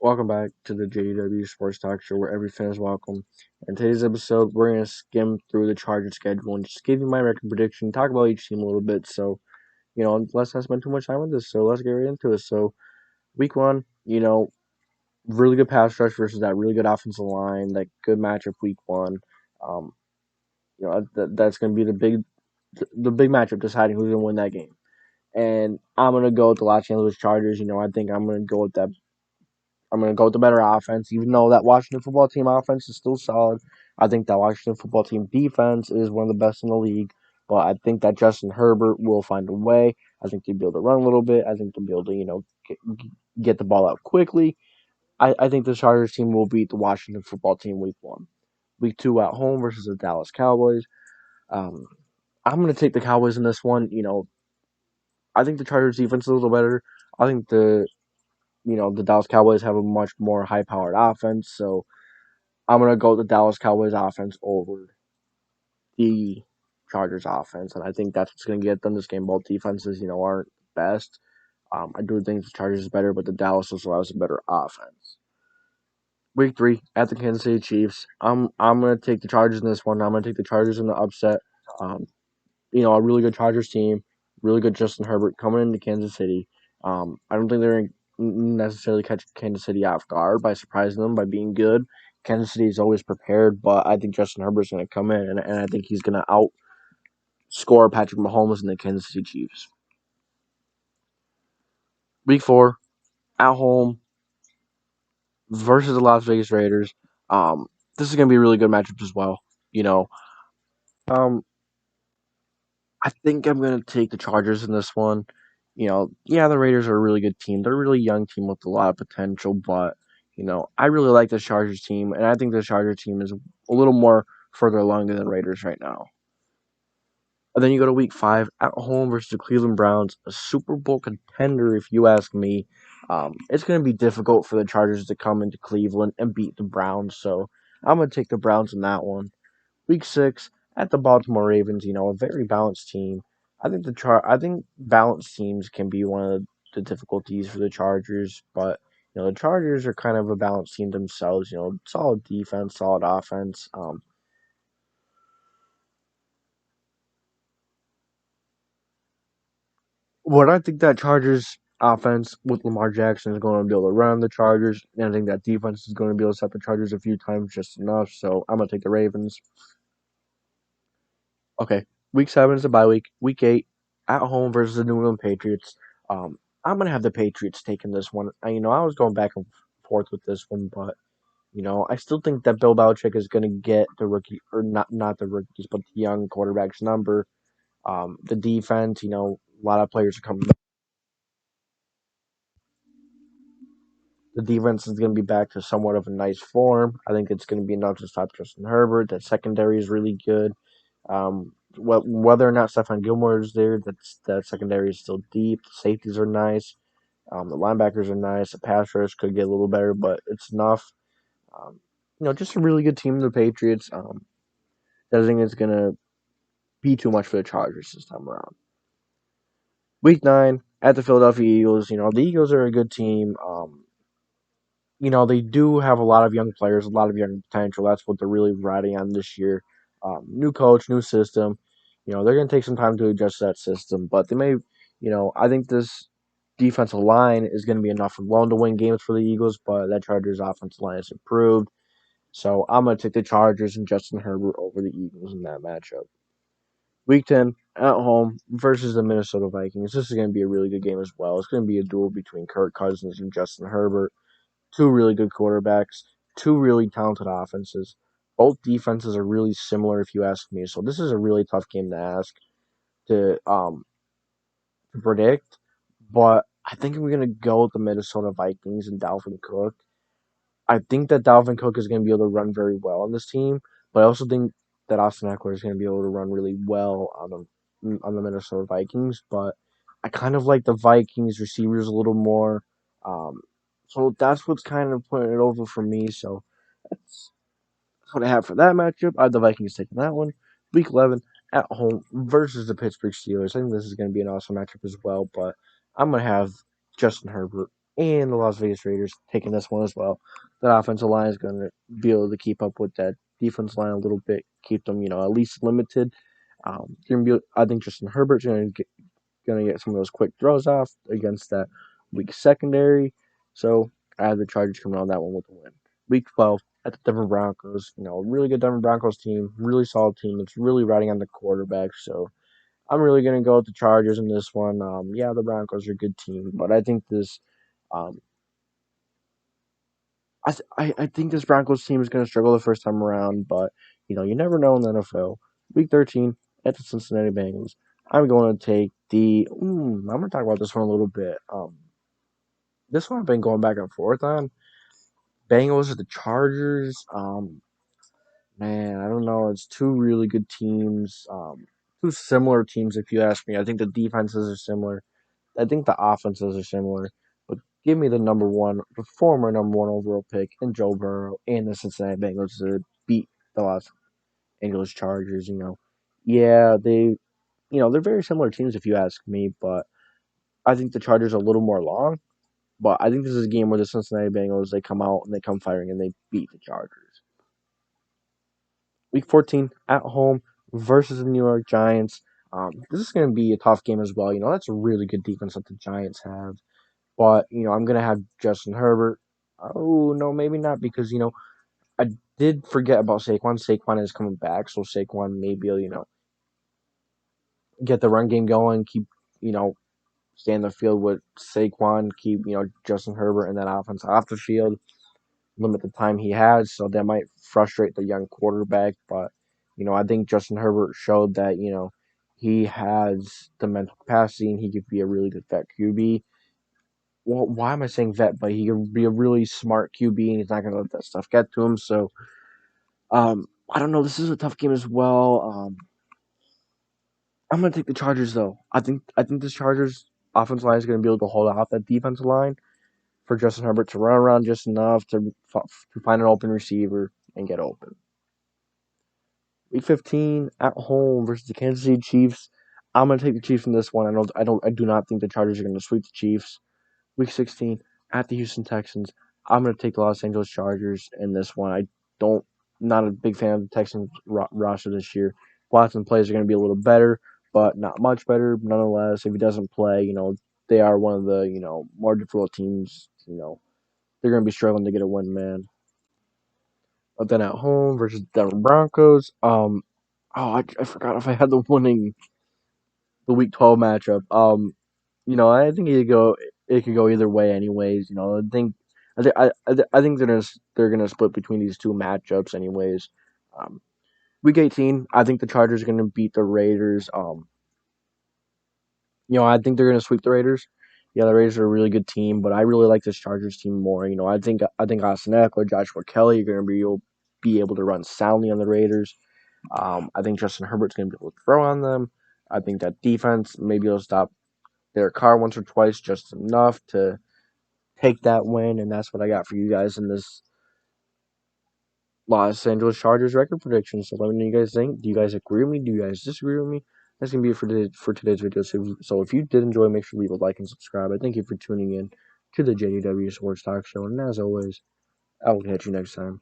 Welcome back to the JDW SportsTalkShow, where every fan is welcome. In today's episode, we're going to skim through the Chargers schedule and just give you my record prediction, talk about each team a little bit. So, let's not spend too much time on this. So let's get right into it. So, week one, really good pass rush versus that really good offensive line, that good matchup week one. Um, that's going to be the big matchup deciding who's going to win that game. And I'm going to go with the Los Angeles Chargers. I think I'm going to go with the better offense, even though that Washington football team offense is still solid. I think that Washington football team defense is one of the best in the league, but I think that Justin Herbert will find a way. I think they'll be able to run a little bit. I think they'll be able to, get the ball out quickly. I think the Chargers team will beat the Washington football team week one. Week two at home versus the Dallas Cowboys. Um, I'm going to take the Cowboys in this one. I think the Chargers defense is a little better. I think the Dallas Cowboys have a much more high-powered offense, so I'm going to go with the Dallas Cowboys offense over the Chargers offense, and I think that's what's going to get them this game. Both defenses, aren't best. I do think the Chargers is better, but the Dallas also has a better offense. Week three at the Kansas City Chiefs. I'm going to take the Chargers in this one. I'm going to take the Chargers in the upset. Um, a really good Chargers team, really good Justin Herbert coming into Kansas City. I don't think they're going to necessarily catch Kansas City off guard by surprising them by being good. Kansas City is always prepared, but I think Justin Herbert's going to come in, and I think he's going to outscore Patrick Mahomes and the Kansas City Chiefs. Week four, at home versus the Las Vegas Raiders. This is going to be a really good matchup as well. You know, um, I think I'm going to take the Chargers in this one. The Raiders are a really good team. They're a really young team with a lot of potential, but, I really like the Chargers team, and I think the Chargers team is a little more further along than the Raiders right now. And then you go to week five at home versus the Cleveland Browns, a Super Bowl contender, if you ask me. It's going to be difficult for the Chargers to come into Cleveland and beat the Browns, so I'm going to take the Browns in that one. Week six at the Baltimore Ravens, a very balanced team. I think balanced teams can be one of the difficulties for the Chargers, but the Chargers are kind of a balanced team themselves. Solid defense, solid offense. What I think that Chargers offense with Lamar Jackson is going to be able to run the Chargers, and I think that defense is going to be able to set the Chargers a few times just enough. So I'm going to take the Ravens. Okay, week seven is a bye week. Week eight at home versus the New England Patriots. I'm gonna have the Patriots taking this one. I was going back and forth with this one, but I still think that Bill Belichick is gonna get the rookie or not the rookies, but the young quarterbacks number. The defense, a lot of players are coming back. The defense is going to be back to somewhat of a nice form. I think it's going to be enough to stop Justin Herbert. That secondary is really good. Whether or not Stephon Gilmore is there, that secondary is still deep. The safeties are nice. The linebackers are nice. The pass rush could get a little better, but it's enough. Um, just a really good team, the Patriots. I don't think it's going to be too much for the Chargers this time around. Week 9 at the Philadelphia Eagles. The Eagles are a good team. They do have a lot of young players, a lot of young potential. That's what they're really riding on this year. New coach, new system. They're going to take some time to adjust that system, but they may, I think this defensive line is going to be enough alone to win games for the Eagles, but that Chargers offensive line has improved. So I'm going to take the Chargers and Justin Herbert over the Eagles in that matchup. Week 10 at home versus the Minnesota Vikings. This is going to be a really good game as well. It's going to be a duel between Kirk Cousins and Justin Herbert. Two really good quarterbacks, two really talented offenses. Both defenses are really similar, if you ask me. So this is a really tough game to ask to predict. But I think we're gonna go with the Minnesota Vikings and Dalvin Cook. I think that Dalvin Cook is gonna be able to run very well on this team, but I also think that Austin Eckler is gonna be able to run really well on the Minnesota Vikings. But I kind of like the Vikings receivers a little more. Um, so that's what's kind of putting it over for me. So that's what I have for that matchup. I have the Vikings taking that one. Week 11 at home versus the Pittsburgh Steelers. I think this is going to be an awesome matchup as well, but I'm going to have Justin Herbert and the Las Vegas Raiders taking this one as well. That offensive line is going to be able to keep up with that defense line a little bit, keep them, at least limited. I think Justin Herbert's going to get some of those quick throws off against that weak secondary. So I have the Chargers coming on that one with a win. Week 12 at the Denver Broncos. A really good Denver Broncos team, really solid team. It's really riding on the quarterback. So I'm really going to go with the Chargers in this one. Yeah, the Broncos are a good team, but I think this. Um, I think this Broncos team is going to struggle the first time around, but you never know in the NFL. Week 13 at the Cincinnati Bengals. I'm going to take the. I'm going to talk about this one a little bit. This one I've been going back and forth on. Bengals or the Chargers. Man, I don't know. It's two really good teams. Two similar teams, if you ask me. I think the defenses are similar. I think the offenses are similar. But give me the former number one overall pick, and Joe Burrow and the Cincinnati Bengals to beat the Los Angeles Chargers. Yeah, they're very similar teams if you ask me. But I think the Chargers are a little more long. But I think this is a game where the Cincinnati Bengals they come out and they come firing and they beat the Chargers. Week 14 at home versus the New York Giants. This is going to be a tough game as well. That's a really good defense that the Giants have. But, I'm going to have Justin Herbert. Oh, no, maybe not because, I did forget about Saquon. Saquon is coming back, so Saquon maybe will, get the run game going, keep, you know, stay in the field with Saquon, keep, Justin Herbert and that offense off the field, limit the time he has, so that might frustrate the young quarterback. But, I think Justin Herbert showed that, he has the mental capacity and he could be a really good vet QB. Well, why am I saying vet? But he could be a really smart QB and he's not going to let that stuff get to him. So, I don't know. This is a tough game as well. I'm going to take the Chargers, though. I think this Chargers offensive line is going to be able to hold off that defensive line for Justin Herbert to run around just enough to find an open receiver and get open. Week 15 at home versus the Kansas City Chiefs. I'm going to take the Chiefs in this one. I do not think the Chargers are going to sweep the Chiefs. Week 16 at the Houston Texans. I'm going to take the Los Angeles Chargers in this one. Not a big fan of the Texans roster this year. Watson plays are going to be a little better, but not much better. Nonetheless, if he doesn't play, they are one of the, more difficult teams. They're going to be struggling to get a win, man. But then at home versus the Denver Broncos. I forgot if I had the Week 12 matchup. I think it could go either way, anyways. I think they're gonna split between these two matchups, anyways. Um, Week 18, I think the Chargers are gonna beat the Raiders. I think they're gonna sweep the Raiders. Yeah, the Raiders are a really good team, but I really like this Chargers team more. I think Austin Eckler, Joshua Kelly are gonna be able to run soundly on the Raiders. I think Justin Herbert's gonna be able to throw on them. I think that defense maybe will stop their car once or twice, just enough to take that win, and that's what I got for you guys in this Los Angeles Chargers record prediction. So let me know what you guys think. Do you guys agree with me? Do you guys disagree with me? That's gonna be it for today's video. So if you did enjoy, make sure to leave a like and subscribe. I thank you for tuning in to the JDW Sports Talk Show, and as always, I will catch you next time.